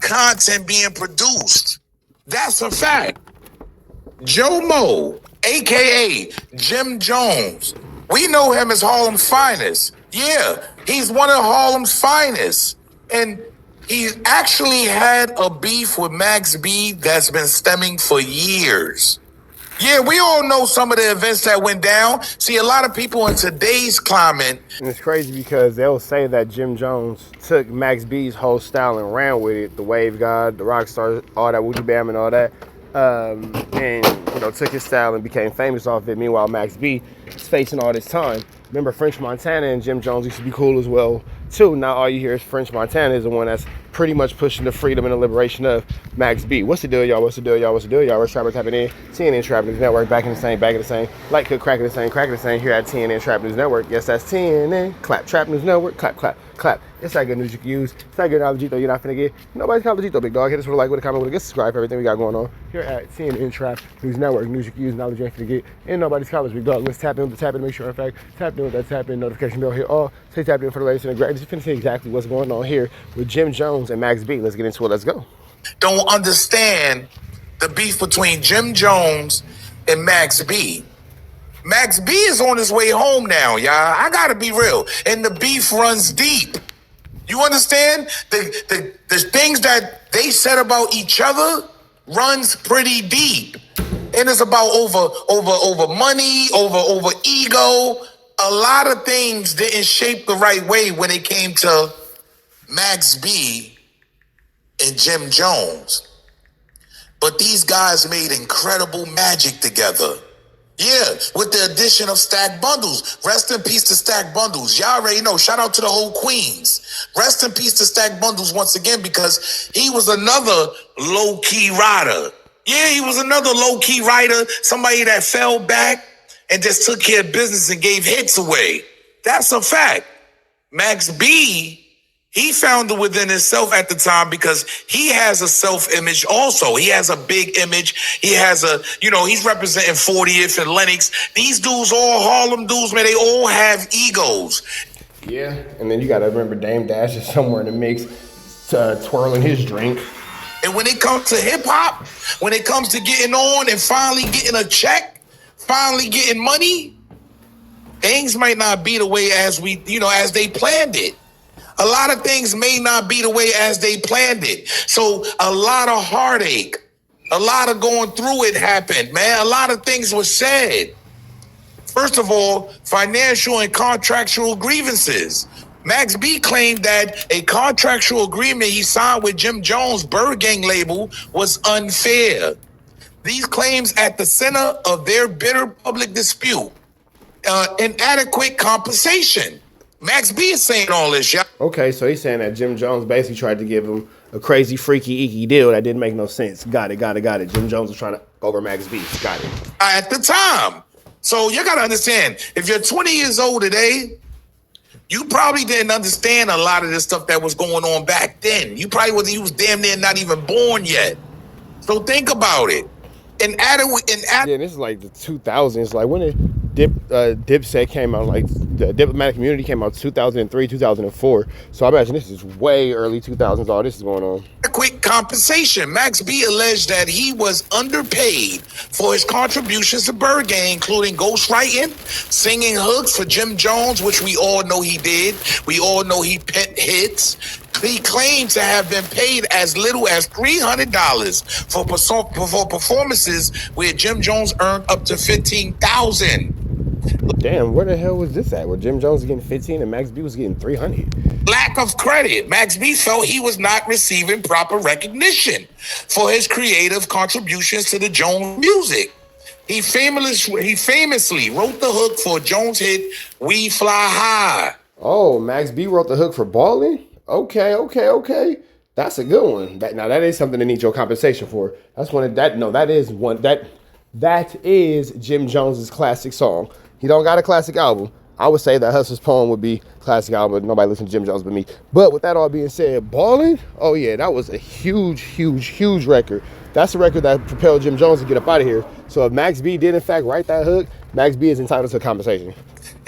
content being produced. That's a fact. Joe Mo, a.k.a. Jim Jones, we know him as Harlem's finest. Yeah, he's one of Harlem's finest. And he actually had a beef with Max B that's been stemming for years. Yeah, we all know some of the events that went down. See, a lot of people in today's climate. And it's crazy because they'll say that Jim Jones took Max B's whole style and ran with it. The Wave God, the Rockstar, all that Woogie Bam and all that. And, you know, took his style and became famous off it. Meanwhile, Max B is facing all this time. Remember, French Montana and Jim Jones used to be cool as well, too. Now all you hear is French Montana is the one that's pretty much pushing the freedom and the liberation of Max B. What's the deal, y'all? What's the deal, y'all? What's the deal, y'all? We're Trapper tapping in. TNN Trap News Network, back in the same. Light cook, cracking the same here at TNN Trap News Network. Yes, that's TNN. Clap, Trap News Network. Clap, clap, clap. It's that good news you can use. It's that good knowledge though you're not finna get. Nobody's knowledge though, big dog. Hit us with a like, with a comment, with a good subscribe for everything we got going on here at TNN Trap News Network. News you can use, knowledge you ain't finna get. Ain't nobody's college, big dog. Let's tap in with the tap in to make sure, in fact, tap in with that tap in notification bell here. All stay tapped in for the latest and the greatest. Just finna see exactly what's going on here with Jim Jones and Max B. Let's get into it. Let's go. Don't understand the beef between Jim Jones and Max B. Max B is on his way home now, y'all. I gotta be real. And the beef runs deep. You understand? The things that they said about each other runs pretty deep. And it's about over money, over ego. A lot of things didn't shape the right way when it came to Max B and Jim Jones. But these guys made incredible magic together. Yeah, with the addition of Stack Bundles. Rest in peace to Stack Bundles. Y'all already know. Shout out to the whole Queens. Rest in peace to Stack Bundles once again, because he was another low-key rider. Yeah, he was another low-key rider, somebody that fell back and just took care of business and gave hits away. That's a fact. Max B, he found it within himself at the time because he has a self-image also. He has a big image. He has he's representing 40th and Lennox. These dudes, all Harlem dudes, man, they all have egos. Yeah, and then you got to remember Dame Dash is somewhere in the mix, twirling his drink. And when it comes to hip-hop, when it comes to getting on and finally getting a check, finally getting money, things might not be the way as they planned it. A lot of things may not be the way as they planned it. So a lot of heartache, a lot of going through it happened, man. A lot of things were said. First of all, financial and contractual grievances. Max B claimed that a contractual agreement he signed with Jim Jones' Bird Gang label was unfair. These claims at the center of their bitter public dispute. Inadequate compensation. Max B is saying all this, y'all. Okay, so he's saying that Jim Jones basically tried to give him a crazy, freaky, icky deal that didn't make no sense. Got it. Jim Jones was trying to go over Max B. Got it. At the time. So you got to understand, if you're 20 years old today, you probably didn't understand a lot of the stuff that was going on back then. You was damn near not even born yet. So think about it. Yeah, this is like the 2000s. Like when Dipset came out, like the Diplomatic Community came out 2003, 2004. So I imagine this is way early 2000s. All this is going on. Quick compensation. Max B alleged that he was underpaid for his contributions to Bird Gang, including ghostwriting, singing hooks for Jim Jones, which we all know he did. We all know he penned hits. He claimed to have been paid as little as $300 for performances where Jim Jones earned up to $15,000. Damn, where the hell was this at? Where Jim Jones was getting 15 and Max B was getting 300? Lack of credit. Max B felt he was not receiving proper recognition for his creative contributions to the Jones music. He famously wrote the hook for Jones' hit "We Fly High." Oh, Max B wrote the hook for Ballin'? Okay. That's a good one. That is something to need your compensation for. That is Jim Jones's classic song. He don't got a classic album. I would say that Hustler's Poem would be classic album, but nobody listens to Jim Jones but me. But with that all being said, Ballin', oh yeah, that was a huge record. That's the record that propelled Jim Jones to get up out of here. So if Max B did in fact write that hook, Max B is entitled to compensation.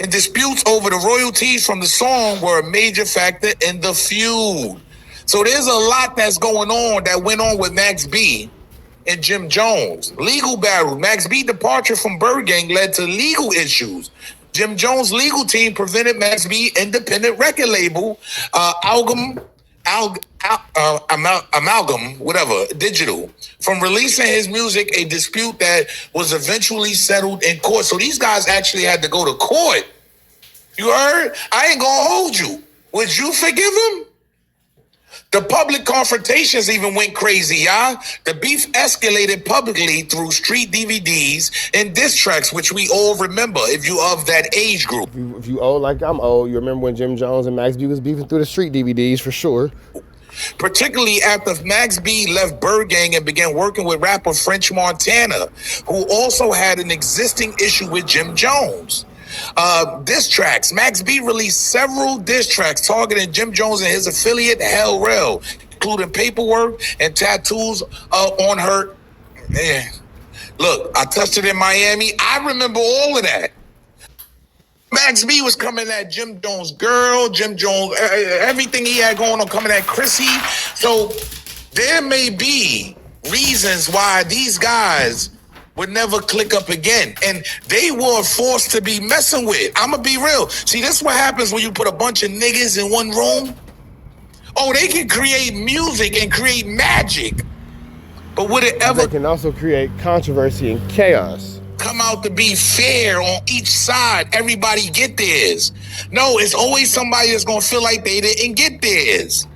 And disputes over the royalties from the song were a major factor in the feud. So there's a lot that's going on that went on with Max B and Jim Jones. Legal battle. Max B departure from Bird Gang led to legal issues. Jim Jones' legal team prevented Max B independent record label, Amalgam, whatever, digital, from releasing his music, a dispute that was eventually settled in court. So these guys actually had to go to court. You heard? I ain't gonna hold you. Would you forgive him? The public confrontations even went crazy, y'all. The beef escalated publicly through street DVDs and diss tracks, which we all remember if you of that age group. If you old like I'm old, you remember when Jim Jones and Max B was beefing through the street DVDs for sure. Particularly after Max B left Bird Gang and began working with rapper French Montana, who also had an existing issue with Jim Jones. Diss tracks. Max B released several diss tracks targeting Jim Jones and his affiliate Hell Rel, including paperwork and tattoos on her. Man, look, I touched it in Miami. I remember all of that. Max B was coming at Jim Jones' girl, Jim Jones, everything he had going on, coming at Chrissy. So there may be reasons why these guys would never click up again. And they were forced to be messing with. I'm going to be real. See, this is what happens when you put a bunch of niggas in one room. Oh, they can create music and create magic. But would it ever... They can also create controversy and chaos. Come out to be fair on each side? Everybody get theirs. No, it's always somebody that's going to feel like they didn't get theirs.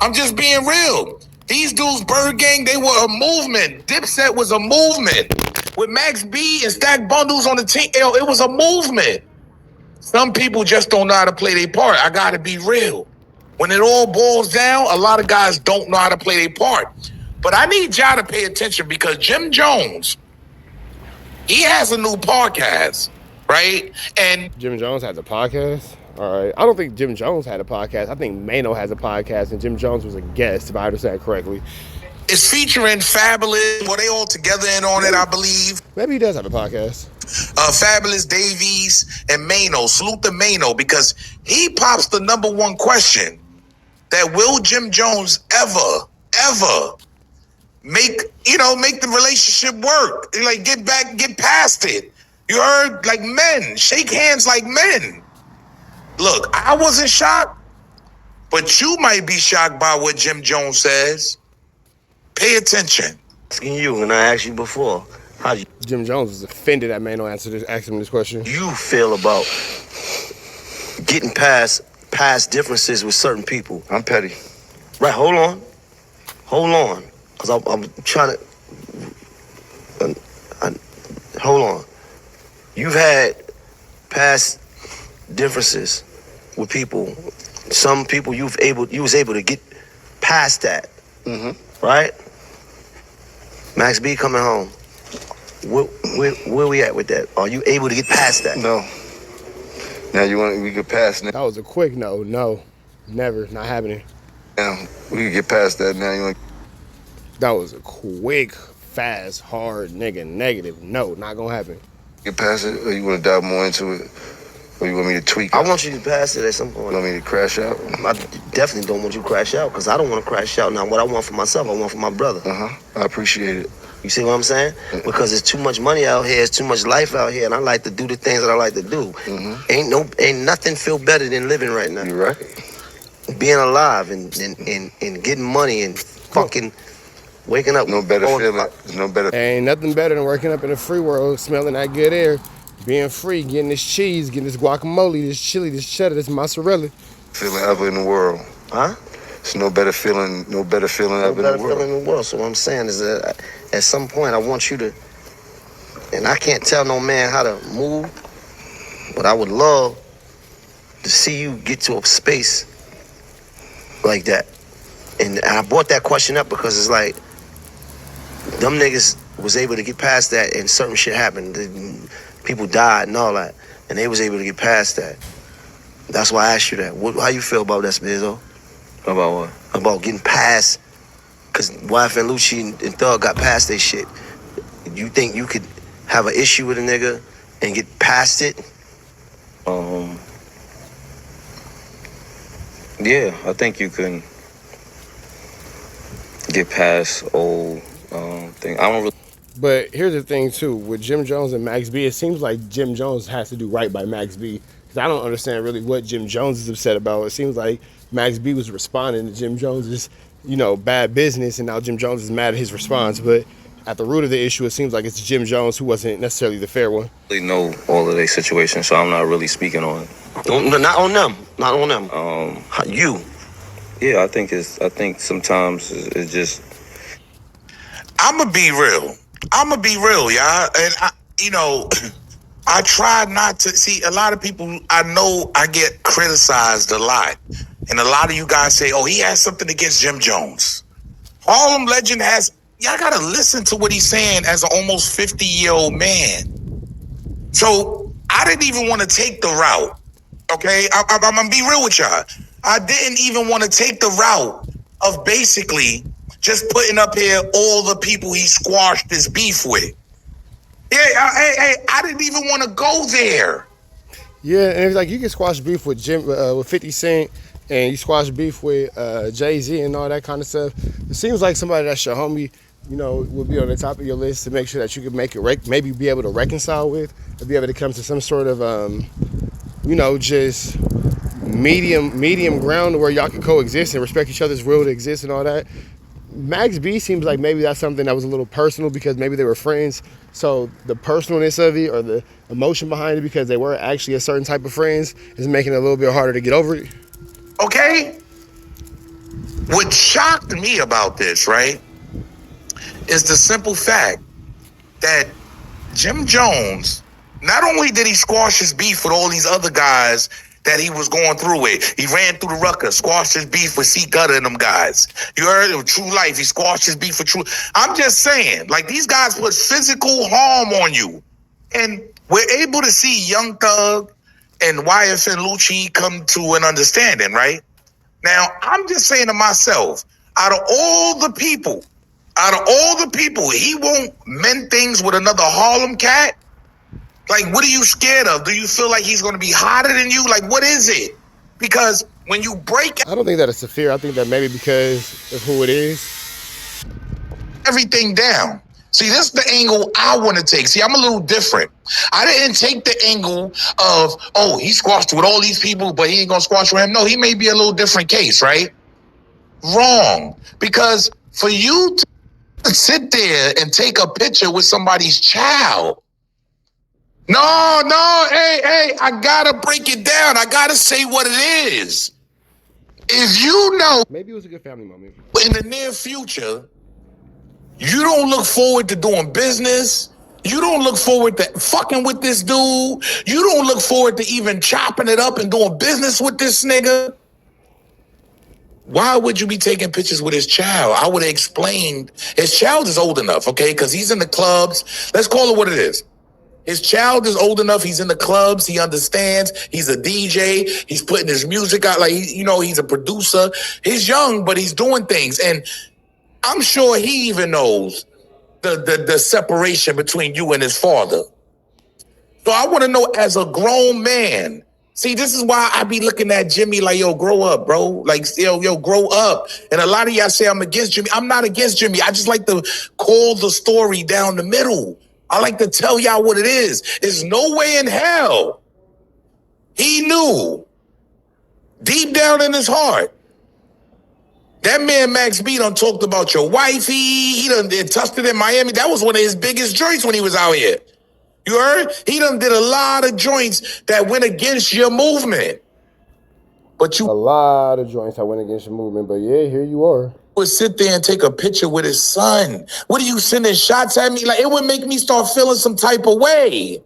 I'm just being real. These dudes, Bird Gang, they were a movement. Dipset was a movement. With Max B and Stack Bundles on the team, it was a movement. Some people just don't know how to play their part. I gotta be real. When it all boils down, a lot of guys don't know how to play their part. But I need y'all to pay attention because Jim Jones, he has a new podcast, right? And Jim Jones has a podcast? All right. I don't think Jim Jones had a podcast. I think Maino has a podcast, and Jim Jones was a guest, if I understand correctly. It's featuring Fabulous. Well, they all together in on it, I believe. Maybe he does have a podcast. Fabulous, Davies, and Maino. Salute to Maino because he pops the number one question that will Jim Jones ever make the relationship work? Like, get past it. You heard? Like men. Shake hands like men. Look, I wasn't shocked, but you might be shocked by what Jim Jones says. Pay attention. Asking you, and I asked you before, how do Jim Jones was offended that Maino asked him this question. you feel about getting past differences with certain people? I'm petty. Right, hold on. Because I'm trying to... hold on. You've had past differences with people. Some people you was able to get past that. Mm-hmm. Right? Max B coming home. Where we at with that? Are you able to get past that? No. Now we get past That was a quick no. No. Never. Not happening. now. We can get past that now. You want That was a quick, fast, hard nigga negative. No, not gonna happen. to get past it, or you want to dive more into it, or you want me to tweak it? I want you to pass it at some point. You want me to crash out? I definitely don't want you to crash out because I don't want to crash out. Now, what I want for myself, I want for my brother. I appreciate it. You see what I'm saying? Because there's too much money out here, there's too much life out here, and I like to do the things that I like to do. Ain't nothing feel better than living right now. You're right. Being alive and getting money and fucking waking up. No better feeling. There's no better. Ain't nothing better than waking up in the free world, smelling that good air, being free, getting this cheese, getting this guacamole, this chili, this cheddar, this mozzarella. Feeling ever in the world. Huh? It's no better feeling. No better feeling ever in better the world. feeling in the world. So what I'm saying is that at some point I want you to, and I can't tell no man how to move, but I would love to see you get to a space like that. And I brought that question up because it's like, them niggas was able to get past that and certain shit happened. People died and all that, and they was able to get past that. That's why I asked you that. How you feel about that, Spizzo? About what? About getting past, because Wife and Lucci and Thug got past their shit. You think you could have an issue with a nigga and get past it? Yeah, I think you can get past old thing. I don't really. But here's the thing too, with Jim Jones and Max B, it seems like Jim Jones has to do right by Max B. Because I don't understand really what Jim Jones is upset about. It seems like Max B was responding to Jim Jones's, bad business, and now Jim Jones is mad at his response. But at the root of the issue, it seems like it's Jim Jones who wasn't necessarily the fair one. Really know all of their situations, so I'm not really speaking on it. Not on them. Not on them. You. Yeah, I think sometimes it's just. I'ma be real. Y'all. And I try not to see a lot of people. I know I get criticized a lot, and a lot of you guys say, "Oh, he has something against Jim Jones." Harlem Legend has. Y'all gotta listen to what he's saying as an almost 50-year-old man. So I didn't even want to take the route. Okay, I'm gonna be real with y'all. I didn't even want to take the route of basically just putting up here all the people he squashed his beef with. Yeah, I didn't even want to go there. Yeah, and it's like you can squash beef with with 50 Cent, and you squash beef with Jay-Z and all that kind of stuff. It seems like somebody that's your homie, would be on the top of your list to make sure that you can make it, maybe be able to reconcile with, or be able to come to some sort of, just medium ground where y'all can coexist and respect each other's will to exist and all that. Max B seems like maybe that's something that was a little personal because maybe they were friends. So the personalness of it or the emotion behind it because they were actually a certain type of friends is making it a little bit harder to get over it. Okay? What shocked me about this, right, is the simple fact that Jim Jones, not only did he squash his beef with all these other guys that he was going through with. He ran through the rucker, squashed his beef with C. Gutter and them guys. You heard of True Life. He squashed his beef with True. I'm just saying, like, these guys put physical harm on you. And we're able to see Young Thug and YFN Lucci come to an understanding, right? Now, I'm just saying to myself, out of all the people, he won't mend things with another Harlem cat? Like, what are you scared of? Do you feel like he's going to be hotter than you? Like, what is it? Because when you break I don't think that it's a fear. I think that maybe because of who it is. Everything down. See, this is the angle I want to take. See, I'm a little different. I didn't take the angle of, oh, he squashed with all these people, but he ain't going to squash with him. No, he may be a little different case, right? Wrong. Because for you to sit there and take a picture with somebody's child, no, hey, I gotta break it down. I gotta say what it is. If you know, maybe it was a good family moment. in the near future, you don't look forward to doing business. You don't look forward to fucking with this dude. You don't look forward to even chopping it up and doing business with this nigga. Why would you be taking pictures with his child? I would have explained. His child is old enough, okay? Because he's in the clubs. Let's call it what it is. His child is old enough. He's in the clubs. He understands. He's a DJ. He's putting his music out. Like, he's a producer. He's young, but he's doing things. And I'm sure he even knows the separation between you and his father. So I want to know, as a grown man, see, this is why I be looking at Jimmy like, yo, grow up, bro. Like, yo, grow up. And a lot of y'all say I'm against Jimmy. I'm not against Jimmy. I just like to call the story down the middle. I like to tell y'all what it is. There's no way in hell he knew deep down in his heart. That man Max B done talked about your wifey. He done touched it in Miami. That was one of his biggest joints when he was out here. You heard? He done did a lot of joints that went against your movement. But you a lot of joints that went against your movement. But yeah, here you are. Would sit there and take a picture with his son. What are you sending shots at me? Like, it would make me start feeling some type of way.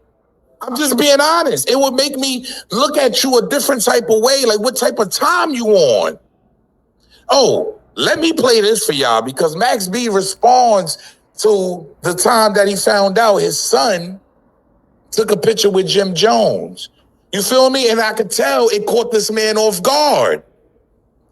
I'm just being honest. It would make me look at you a different type of way. Like, what type of time you on? Oh, let me play this for y'all because Max B responds to the time that he found out his son took a picture with Jim Jones. You feel me? And I could tell it caught this man off guard.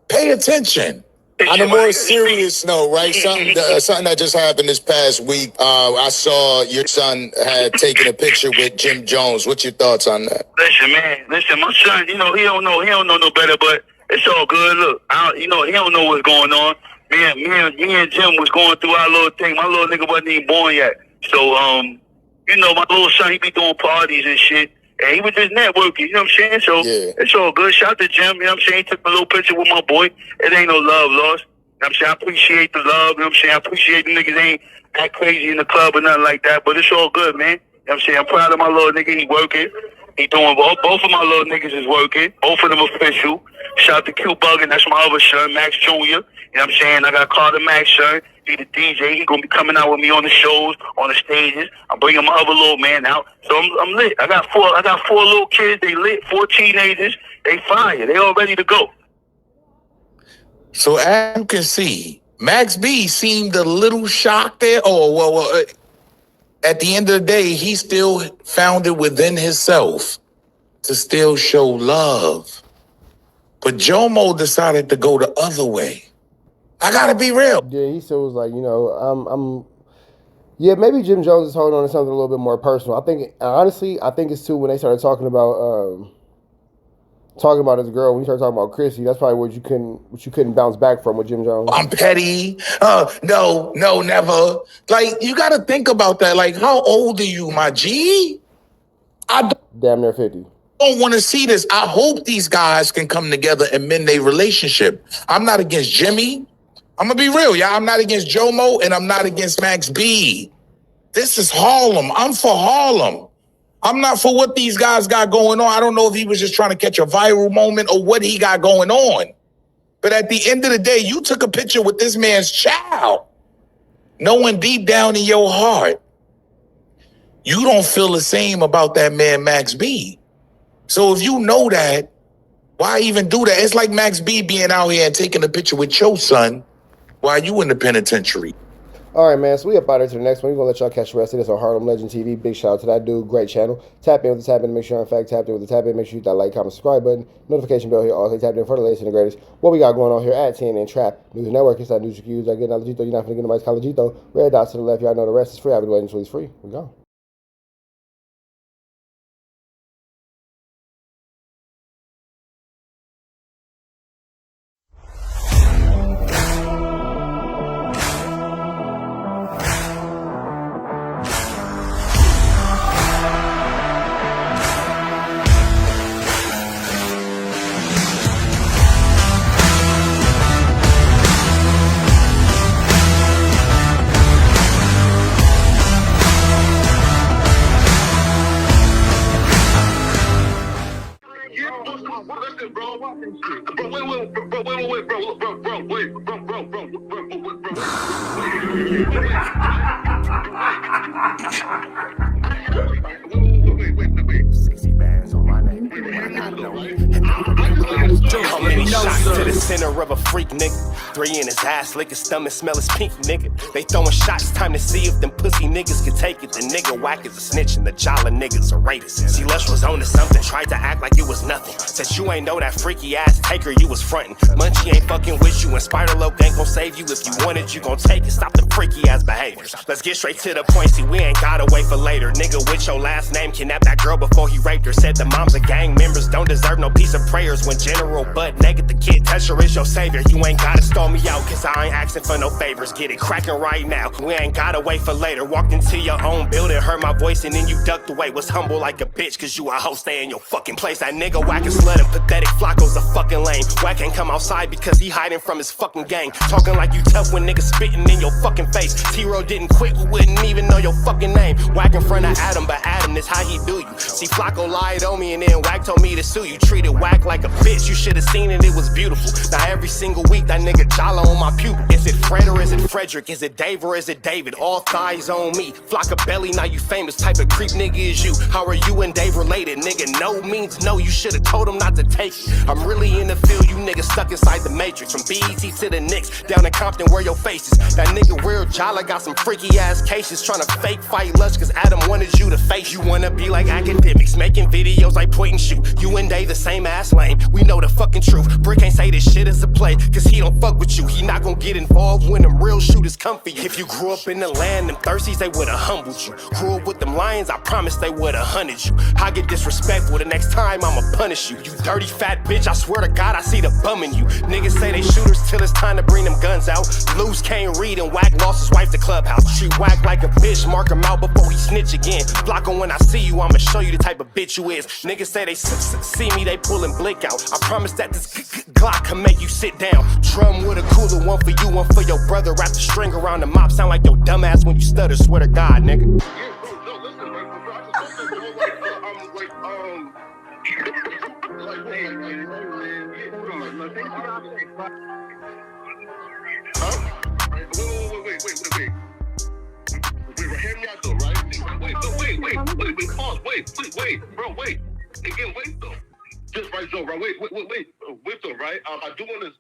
Pay attention. On a more serious note, right? Something that just happened this past week. I saw your son had taken a picture with Jim Jones. What's your thoughts on that? Listen, man. Listen, my son. He don't know no better. But it's all good. Look, he don't know what's going on. me and Jim was going through our little thing. My little nigga wasn't even born yet. So, you know, my little son, he be doing parties and shit. And he was just networking, you know what I'm saying? So, It's all good. Shout out to Jim, you know what I'm saying? He took a little picture with my boy. It ain't no love lost. You know what I'm saying? I appreciate the love, you know what I'm saying? I appreciate the niggas ain't act crazy in the club or nothing like that. But it's all good, man. You know what I'm saying? I'm proud of my little nigga. He working. He doing both of my little niggas is working. Both of them official. Shout out to Q Bug, and that's my other son, Max Jr. You know what I'm saying? I got Carter Max, son. He the DJ. He gonna be coming out with me on the shows, on the stages. I'm bringing my other little man out. So I'm lit. I got four little kids. They lit. 4 teenagers. They fire. They all ready to go. So as you can see, Max B seemed a little shocked there. At the end of the day, he still found it within himself to still show love. But Jomo decided to go the other way. I gotta be real. Yeah, he still was like, you know, yeah, maybe Jim Jones is holding on to something a little bit more personal. I think, honestly, it's too when they started talking about his girl, when you started talking about Chrissy, that's probably what you couldn't bounce back from with Jim Jones. I'm petty. No, never. Like, you gotta think about that. Like, how old are you, my G? Damn near 50. Don't want to see this. I hope these guys can come together and mend their relationship. I'm not against Jimmy. I'm gonna be real, y'all. I'm not against Jomo, and I'm not against Max B. This is Harlem. I'm for Harlem. I'm not for what these guys got going on. I don't know if he was just trying to catch a viral moment or what he got going on. But at the end of the day, you took a picture with this man's child, knowing deep down in your heart, you don't feel the same about that man, Max B. So if you know that, why even do that? It's like Max B being out here and taking a picture with your son while you in the penitentiary. All right, man, so we up out here to the next one. We're going to let y'all catch the rest of this on Harlem Legend TV. Big shout out to that dude. Great channel. Tap in with the tap in to make sure, in fact, tapped in with the tap in. Make sure you hit that like, comment, subscribe button. Notification bell here. Also tapped in for the latest and the greatest. What we got going on here at TNN Trap News Network. It's that news you can use. I get Knowledgeito. You're not going to get nobody's College-ito. Red dots to the left. Y'all know the rest is free. I've been waiting until it's free. We go. How many shots to the center of a freak, nigga? 3 in his ass, lick his stomach, smell his pink, nigga. They throwing shots, time to see if them pussy niggas can take it. The nigga whack is a snitch and the jolly niggas are rapists. See, Lush was on to something, tried to act like it was nothing. Said you ain't know that freaky ass taker you was frontin'. Munchie ain't fucking with you and Spider-Loc ain't gon' save you. If you want it, you gon' take it. Stop the freaky ass behaviors. Let's get straight to the point, see, we ain't gotta wait for later. Nigga with your last name kidnapped that girl before he raped her. Said the moms of gang members don't deserve no piece of prayers. When General Butt naked, the kid Tesher is your savior. You ain't gotta stall me out, cause I ain't asking for no favors. Get it cracking right now, we ain't gotta wait for later. Walked into your own building, heard my voice and then you ducked away. Was humble like a bitch, cause you a hoe, stay in your fucking place. That nigga whack and slut and pathetic, Flacco's a fucking lame. Whack ain't come outside because he hiding from his fucking gang. Talking like you tough when niggas spitting in your fucking face. T-Row didn't quit, we wouldn't even know your fucking name. Whack in front of Adam, but Adam is how he do you. See, Flacco lied on me and then Whack told me to sue you. Treated Whack like a bitch, you should've seen it, it was beautiful. Now every single week that nigga jala on my pupil. Is it Fred or is it Frederick? Is it Dave or is it David? All thighs on me. Flock of belly, now you famous. Type of creep nigga is you. How are you and Dave related? Nigga, no means no. You should've told him not to take it. I'm really in the field, you niggas stuck inside the matrix. From BET to the Knicks, down in Compton where your face is. That nigga real jala got some freaky ass cases. Tryna fake fight Lush cause Adam wanted you to face. You wanna be like academics, making videos like point and shoot. You and Dave the same ass lane, we know the fucking truth. Brick ain't say this shit is a play, cause he don't fuck with you. He not gon' get involved when them real shooters shooters come for you. If you grew up in the land, them thirsties, they would've humbled you. Grew up with them lions, I promise they would've hunted you. I get disrespectful, the next time I'ma punish you. You dirty fat bitch, I swear to God, I see the bum in you. Niggas say they shooters till it's time to bring them guns out. Loose can't read and Whack lost his wife to Clubhouse. Treat Whack like a bitch, mark him out before he snitch again. Flocko, when I see you, I'ma show you the type of bitch you is. Niggas say they see me, they pullin' blick out. I promise that this Glock can make you sit down. Drum with a cooler, one for you, one for your brother. Wrap the string around the mop, sound like your dumbass when you stutter. Swear to God, nigga. Wait. Hear me out though, right? Wait, pause. Wait, bro, wait. Again, wait though. Just right, so, right, wait though, right? I do want to